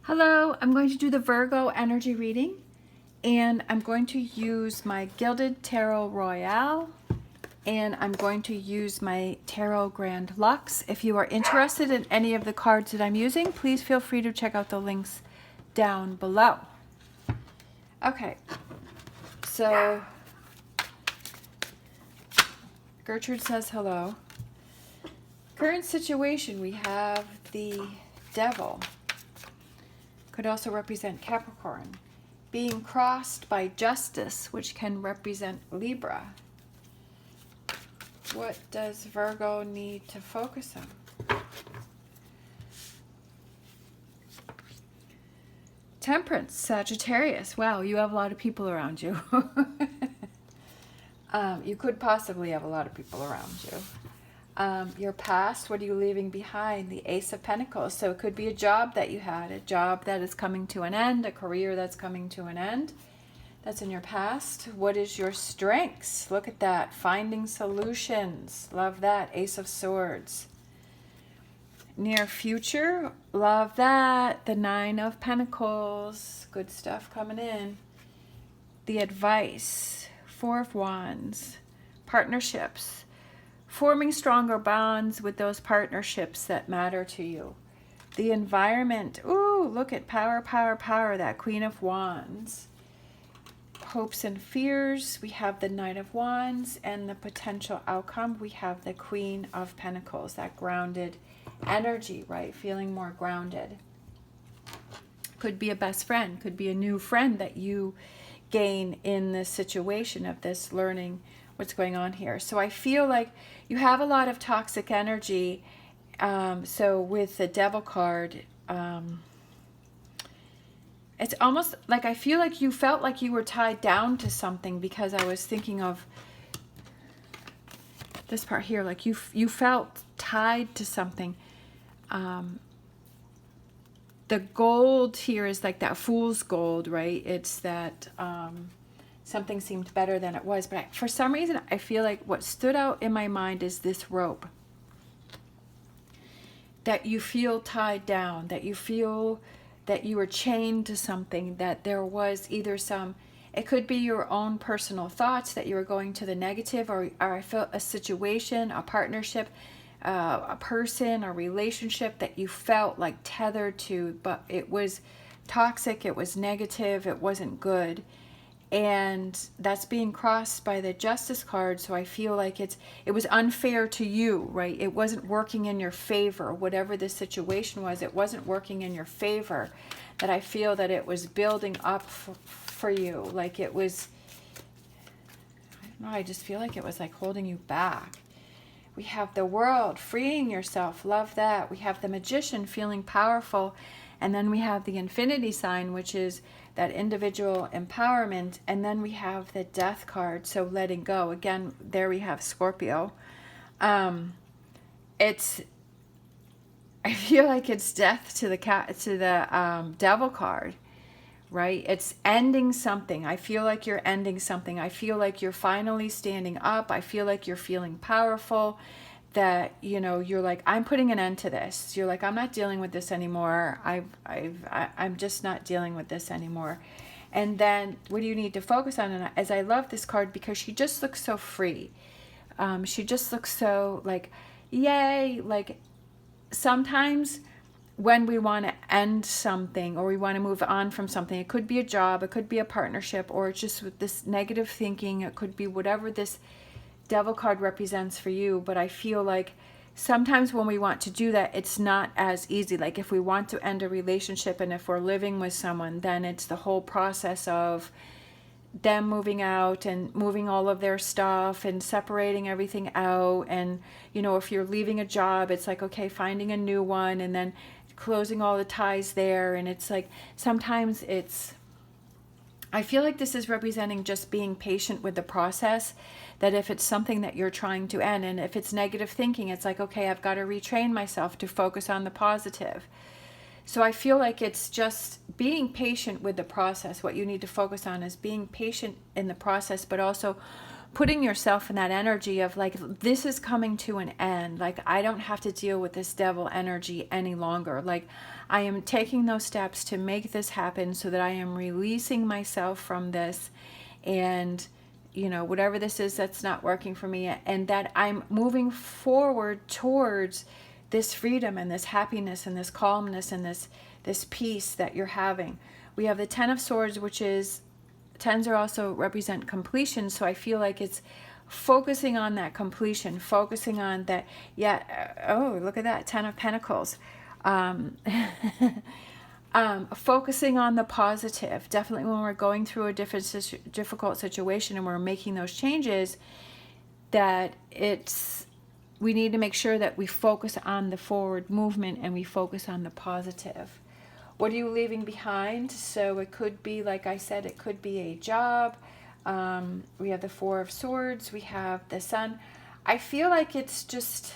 Hello, I'm going to do the Virgo energy reading, and I'm going to use my Gilded Tarot Royale, and I'm going to use my Tarot Grand Luxe. If you are interested in any of the cards that I'm using, please feel free to check out the links down below. Okay, so Gertrude says hello. Current situation, we have the Devil. Could also represent Capricorn. Being crossed by Justice, which can represent Libra. What does Virgo need to focus on? Temperance, Sagittarius. Wow, you have a lot of people around you. You could possibly have a lot of people around you. Your past, what are you leaving behind? The Ace of Pentacles. So it could be a job that you had, a job that is coming to an end, a career that's coming to an end. That's in your past. What is your strengths? Look at that. Finding solutions. Love that. Ace of Swords. Near future. Love that. The Nine of Pentacles. Good stuff coming in. The Advice. Four of Wands. Partnerships. Forming stronger bonds with those partnerships that matter to you. The environment. Ooh, look at power, power, power. That Queen of Wands. Hopes and fears. We have the Knight of Wands. And the potential outcome. We have the Queen of Pentacles. That grounded energy, right? Feeling more grounded. Could be a best friend. Could be a new friend that you gain in this situation of this learning what's going on here. So I feel like you have a lot of toxic energy. So with the Devil card, it's almost like I feel like you felt like you were tied down to something, because I was thinking of this part here, like you felt tied to something. The gold here is like that fool's gold, right? It's that something seemed better than it was. But for some reason, I feel like what stood out in my mind is this rope. That you feel tied down, that you feel that you were chained to something, that there was either some, it could be your own personal thoughts that you were going to the negative, or I felt a situation, a partnership, a person, a relationship that you felt like tethered to, but it was toxic, it was negative, it wasn't good. And that's being crossed by the Justice card. So I feel like it was unfair to you, right? It wasn't working in your favor. Whatever the situation was, it wasn't working in your favor. That I feel that it was building up for you. Like it was, I don't know, I just feel like it was like holding you back. We have the World, freeing yourself. Love that. We have the Magician, feeling powerful. And then we have the Infinity sign, which is that individual empowerment. And then we have the Death card, so letting go. Again, there we have Scorpio. I feel like it's death to the Devil card, right? It's ending something. I feel like you're ending something. I feel like you're finally standing up. I feel like you're feeling powerful. That, you know, you're like, I'm putting an end to this. You're like, I'm not dealing with this anymore. I'm just not dealing with this anymore. And then what do you need to focus on? And as I love this card, because she just looks so free. She just looks so like, yay. Like sometimes when we want to end something, or we want to move on from something, it could be a job, it could be a partnership, or it's just with this negative thinking. It could be whatever this Devil card represents for you. But I feel like sometimes when we want to do that, it's not as easy. Like if we want to end a relationship, and if we're living with someone, then it's the whole process of them moving out and moving all of their stuff and separating everything out. And, you know, if you're leaving a job, it's like, okay, finding a new one and then closing all the ties there. And it's like, sometimes it's, I feel like this is representing just being patient with the process. That if it's something that you're trying to end, and if it's negative thinking, it's like, okay, I've got to retrain myself to focus on the positive. So I feel like it's just being patient with the process. What you need to focus on is being patient in the process, but also putting yourself in that energy of like, this is coming to an end. Like, I don't have to deal with this devil energy any longer. Like, I am taking those steps to make this happen so that I am releasing myself from this, and whatever this is that's not working for me, and that I'm moving forward towards this freedom and this happiness and this calmness and this peace that you're having. We have the Ten of Swords, which is, tens are also represent completion. So I feel like it's focusing on that completion, focusing on that. Oh, look at that, Ten of Pentacles. Focusing on the positive. Definitely when we're going through a difficult situation and we're making those changes, that we need to make sure that we focus on the forward movement and we focus on the positive. What are you leaving behind? So it could be, like I said, it could be a job. We have the Four of Swords. We have the Sun. I feel like it's just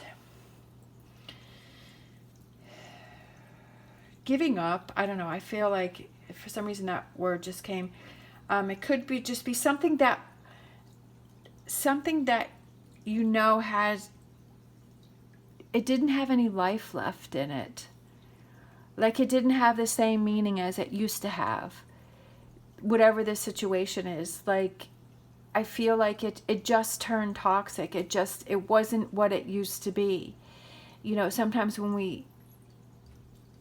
giving up. I don't know. I feel like for some reason that word just came. It could be just be something that has, it didn't have any life left in it. Like, it didn't have the same meaning as it used to have. Whatever the situation is, like, I feel like it just turned toxic. It wasn't what it used to be. Sometimes when we,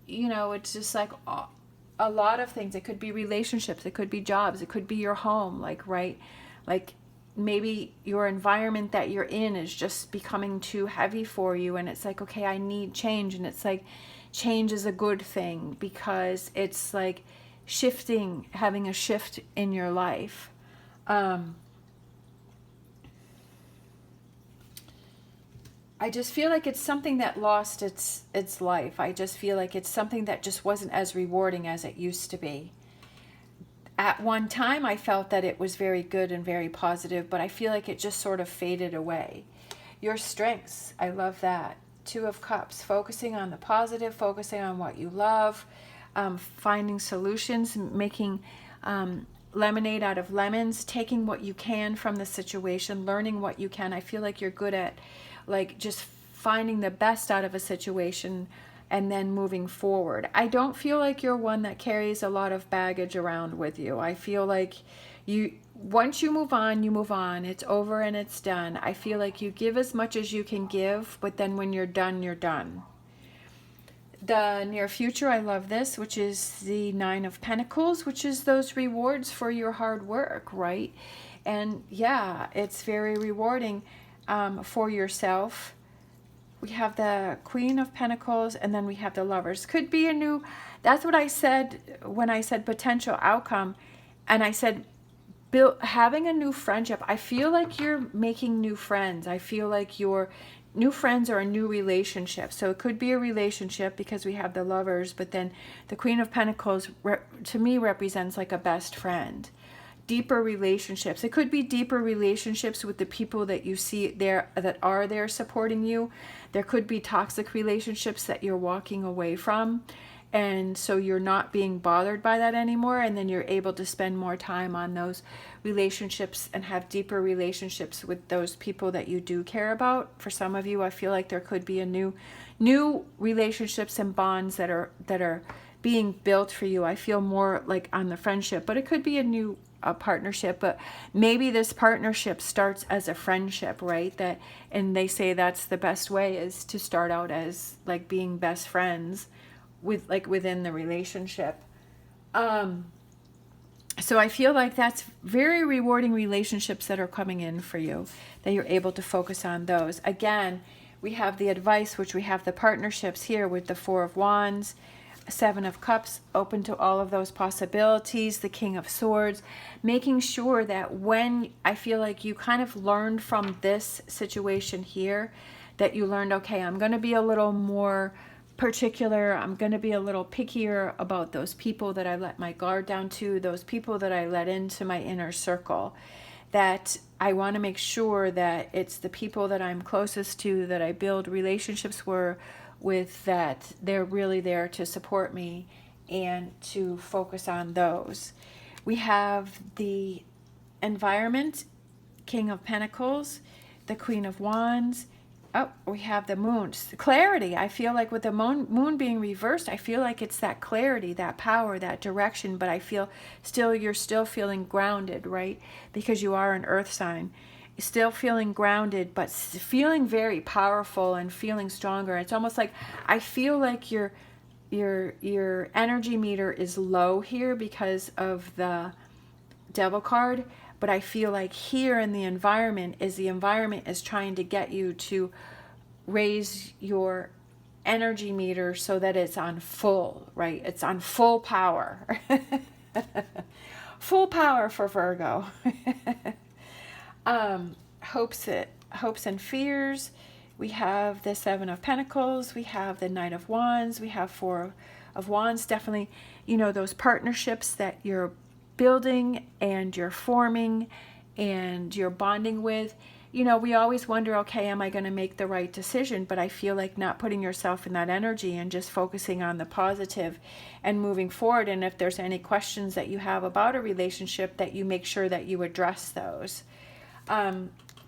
it's just like a lot of things. It could be relationships, it could be jobs, it could be your home, like, right? Like, maybe your environment that you're in is just becoming too heavy for you, and it's like, okay, I need change. And it's like, change is a good thing, because it's like shifting, having a shift in your life. I just feel like it's something that lost its life. I just feel like it's something that just wasn't as rewarding as it used to be. At one time, I felt that it was very good and very positive, but I feel like it just sort of faded away. Your strengths, I love that. Two of Cups, focusing on the positive, focusing on what you love, finding solutions, making lemonade out of lemons, taking what you can from the situation, learning what you can. I feel like you're good at, like, just finding the best out of a situation and then moving forward. I don't feel like you're one that carries a lot of baggage around with you. I feel like once you move on. It's over and it's done. I feel like you give as much as you can give, but then when you're done, you're done. The near future, I love this, which is the Nine of Pentacles, which is those rewards for your hard work, right? And yeah, it's very rewarding for yourself. We have the Queen of Pentacles, and then we have the Lovers. Could be a new, that's what I said when I said potential outcome. And I said, having a new friendship. I feel like you're making new friends. I feel like your new friends are a new relationship. So it could be a relationship because we have the Lovers, but then the Queen of Pentacles to me represents like a best friend. Deeper relationships. It could be deeper relationships with the people that you see there that are there supporting you. There could be toxic relationships that you're walking away from, and so you're not being bothered by that anymore, and then you're able to spend more time on those relationships and have deeper relationships with those people that you do care about. For some of you, I feel like there could be a new relationships and bonds that are being built for you. I feel more like on the friendship, but it could be a partnership, but maybe this partnership starts as a friendship, right? And they say that's the best way, is to start out as like being best friends within the relationship. So I feel like that's very rewarding relationships that are coming in for you, that you're able to focus on those. Again, we have the advice, which we have the partnerships here with the Four of Wands, Seven of Cups, open to all of those possibilities, the King of Swords, making sure that when I feel like you kind of learned from this situation here, that you learned, okay, I'm going to be a little more particular, I'm going to be a little pickier about those people that I let my guard down to, those people that I let into my inner circle, that I want to make sure that it's the people that I'm closest to, that I build relationships with, that they're really there to support me, and to focus on those. We have the environment, King of Pentacles, the Queen of Wands. Oh, we have the Moon. Clarity. I feel like with the moon being reversed, I feel like it's that clarity, that power, that direction, but I feel you're still feeling grounded, right? Because you are an earth sign. Still feeling grounded, but feeling very powerful and feeling stronger. It's almost like I feel like your energy meter is low here because of the Devil card, but I feel like here in the environment is trying to get you to raise your energy meter so that it's on full, right? It's on full power. Full power for Virgo. Hopes and fears. We have the Seven of Pentacles. We have the Knight of Wands. We have Four of Wands. Definitely, those partnerships that you're building and you're forming and you're bonding with. We always wonder, okay, am I going to make the right decision? But I feel like not putting yourself in that energy and just focusing on the positive and moving forward. And if there's any questions that you have about a relationship, that you make sure that you address those.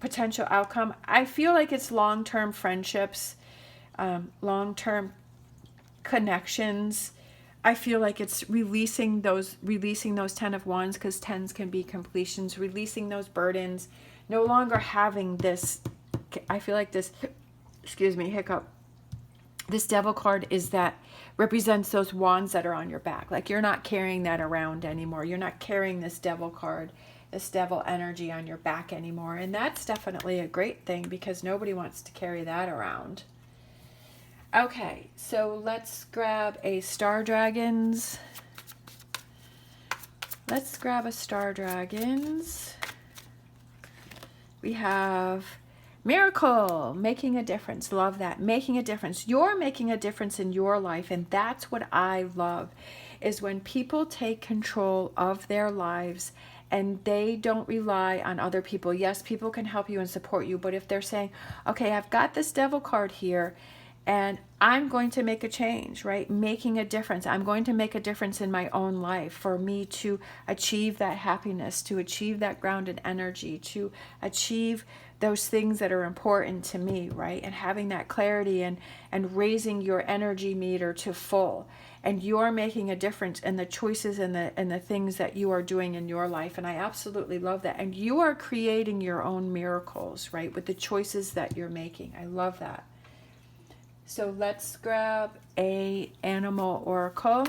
Potential outcome. I feel like it's long-term friendships, long-term connections. I feel like it's releasing those 10 of Wands, because 10s can be completions, releasing those burdens, no longer having this. I feel like this, excuse me, hiccup. This Devil card represents those wands that are on your back. Like you're not carrying that around anymore. You're not carrying this Devil card, this Devil energy on your back anymore. And that's definitely a great thing, because nobody wants to carry that around. Okay, so let's grab a Star Dragons. Let's grab a Star Dragons. We have Miracle, making a difference. Love that. Making a difference. You're making a difference in your life, and that's what I love, is when people take control of their lives and they don't rely on other people. Yes, people can help you and support you, but if they're saying, okay, I've got this Devil card here, and I'm going to make a change, right? Making a difference. I'm going to make a difference in my own life for me to achieve that happiness, to achieve that grounded energy, to achieve those things that are important to me, right? And having that clarity and raising your energy meter to full. And you're making a difference in the choices and the things that you are doing in your life. And I absolutely love that. And you are creating your own miracles, right? With the choices that you're making. I love that. So let's grab a animal oracle.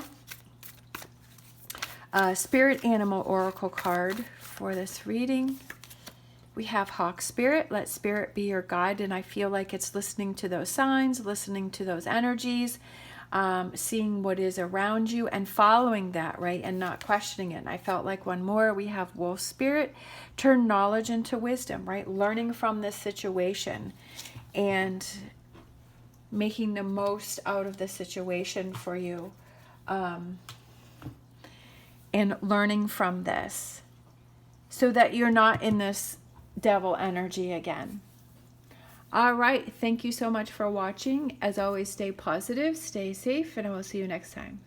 Spirit animal oracle card for this reading. We have Hawk Spirit. Let Spirit be your guide. And I feel like it's listening to those signs, listening to those energies, seeing what is around you and following that, right? And not questioning it. And I felt like one more, we have Wolf Spirit. Turn knowledge into wisdom, right? Learning from this situation and making the most out of the situation for you, and learning from this so that you're not in this Devil energy again. All right. Thank you so much for watching. As always, stay positive, stay safe, and I will see you next time.